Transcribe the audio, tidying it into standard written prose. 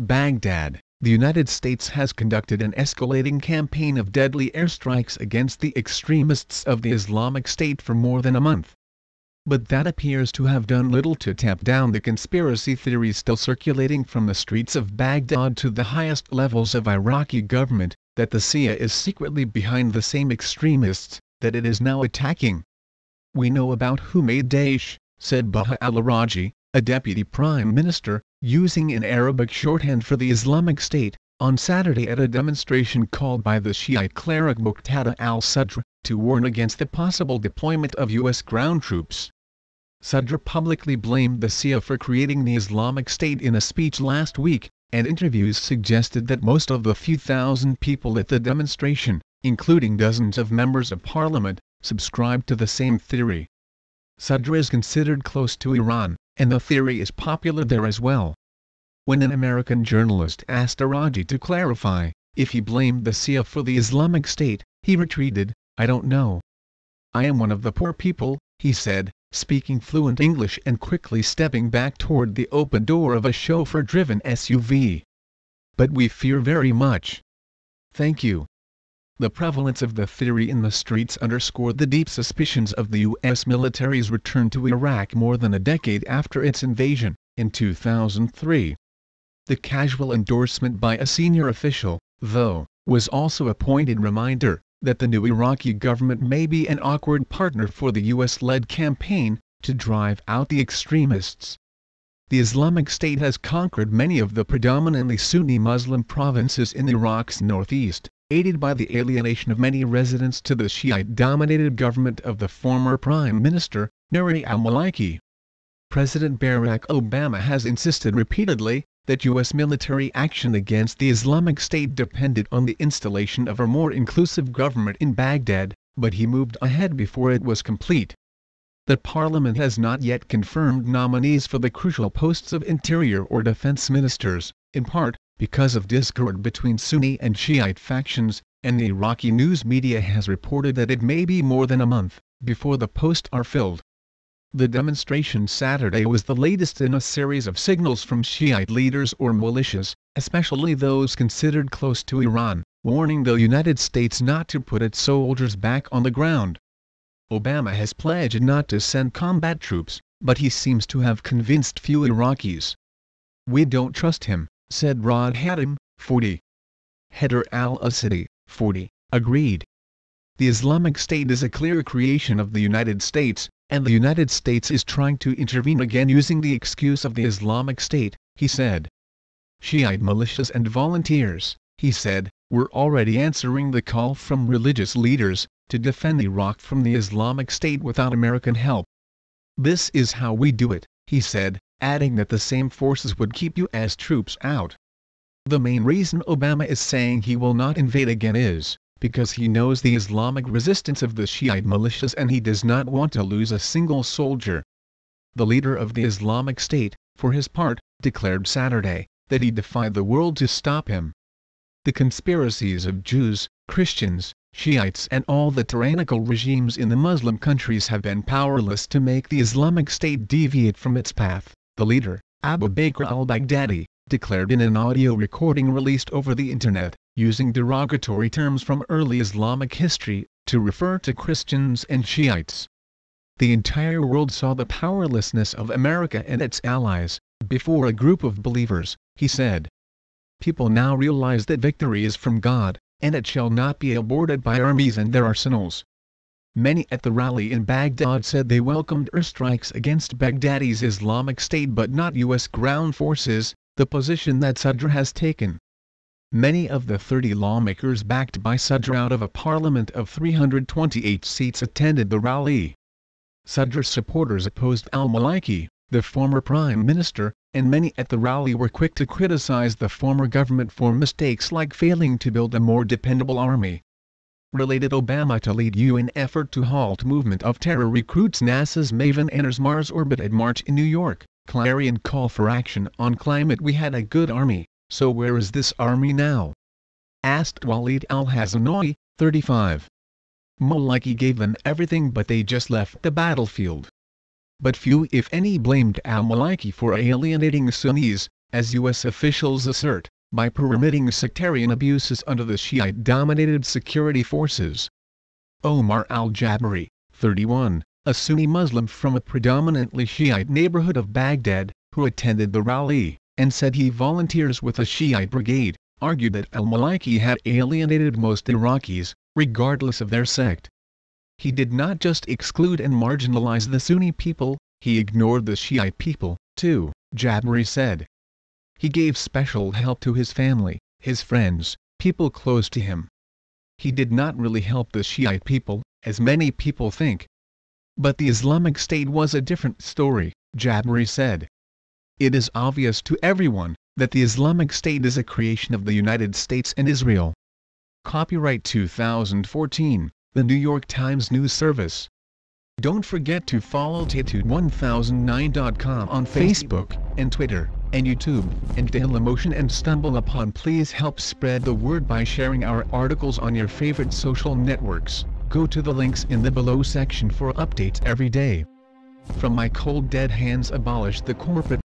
Baghdad, the United States has conducted an escalating campaign of deadly airstrikes against the extremists of the Islamic State for more than a month. But that appears to have done little to tamp down the conspiracy theories still circulating from the streets of Baghdad to the highest levels of Iraqi government, that the Shia is secretly behind the same extremists that it is now attacking. "We know about who made Daesh," said Baha al-Raji, a deputy prime minister, using an Arabic shorthand for the Islamic State, on Saturday at a demonstration called by the Shiite cleric Muqtada al-Sadr, to warn against the possible deployment of U.S. ground troops. Sadr publicly blamed the Shia for creating the Islamic State in a speech last week, and interviews suggested that most of the few thousand people at the demonstration, including dozens of members of parliament, subscribed to the same theory. Sadr is considered close to Iran, and the theory is popular there as well. When an American journalist asked Araji to clarify if he blamed the Shia for the Islamic State, he retreated, "I don't know. I am one of the poor people," he said, speaking fluent English and quickly stepping back toward the open door of a chauffeur-driven SUV. "But we fear very much. Thank you." The prevalence of the theory in the streets underscored the deep suspicions of the U.S. military's return to Iraq more than a decade after its invasion, in 2003. The casual endorsement by a senior official, though, was also a pointed reminder that the new Iraqi government may be an awkward partner for the U.S.-led campaign to drive out the extremists. The Islamic State has conquered many of the predominantly Sunni Muslim provinces in Iraq's northeast, aided by the alienation of many residents to the Shiite-dominated government of the former Prime Minister, Nouri al-Maliki. President Barack Obama has insisted repeatedly that U.S. military action against the Islamic State depended on the installation of a more inclusive government in Baghdad, but he moved ahead before it was complete. The parliament has not yet confirmed nominees for the crucial posts of interior or defense ministers, in part because of discord between Sunni and Shiite factions, and the Iraqi news media has reported that it may be more than a month before the posts are filled. The demonstration Saturday was the latest in a series of signals from Shiite leaders or militias, especially those considered close to Iran, warning the United States not to put its soldiers back on the ground. Obama has pledged not to send combat troops, but he seems to have convinced few Iraqis. "We don't trust him," said Rod Hatem, 40. Haider al-Assadi, 40, agreed. "The Islamic State is a clear creation of the United States, and the United States is trying to intervene again using the excuse of the Islamic State," he said. "Shiite militias and volunteers," he said, "were already answering the call from religious leaders to defend Iraq from the Islamic State without American help. This is how we do it," he said, adding that the same forces would keep U.S. troops out. The main reason Obama is saying he will not invade again is because he knows the Islamic resistance of the Shiite militias and he does not want to lose a single soldier. The leader of the Islamic State, for his part, declared Saturday that he defied the world to stop him. The conspiracies of Jews, Christians, Shiites and all the tyrannical regimes in the Muslim countries have been powerless to make the Islamic State deviate from its path, the leader, Abu Bakr al-Baghdadi, declared in an audio recording released over the Internet, using derogatory terms from early Islamic history to refer to Christians and Shiites. "The entire world saw the powerlessness of America and its allies before a group of believers," he said. "People now realize that victory is from God, and it shall not be aborted by armies and their arsenals." Many at the rally in Baghdad said they welcomed airstrikes against Baghdadi's Islamic State but not U.S. ground forces, the position that Sadr has taken. Many of the 30 lawmakers backed by Sadr out of a parliament of 328 seats attended the rally. Sadr's supporters opposed al-Maliki, the former prime minister, and many at the rally were quick to criticize the former government for mistakes like failing to build a more dependable army. Related Obama to lead UN effort to halt movement of terror recruits NASA's Maven enters Mars orbit at March in New York, Clarion call for action on climate. "We had a good army, so where is this army now?" asked Walid al-Hazanoui, 35. "Maliki gave them everything but they just left the battlefield." But few if any blamed al-Maliki for alienating Sunnis, as U.S. officials assert, by permitting sectarian abuses under the Shiite-dominated security forces. Omar al-Jabari, 31, a Sunni Muslim from a predominantly Shiite neighborhood of Baghdad, who attended the rally, and said he volunteers with a Shiite brigade, argued that al-Maliki had alienated most Iraqis, regardless of their sect. He did not just exclude and marginalize the Sunni people, he ignored the Shiite people, too, Jabari said. He gave special help to his family, his friends, people close to him. He did not really help the Shiite people, as many people think. But the Islamic State was a different story, Jabari said. It is obvious to everyone that the Islamic State is a creation of the United States and Israel. Copyright 2014, The New York Times News Service. Don't forget to follow Tattoo1009.com on Facebook, and Twitter, and YouTube, and Dailymotion and StumbleUpon. Please help spread the word by sharing our articles on your favorite social networks. Go to the links in the below section for updates every day. From my cold dead hands, abolish the corporate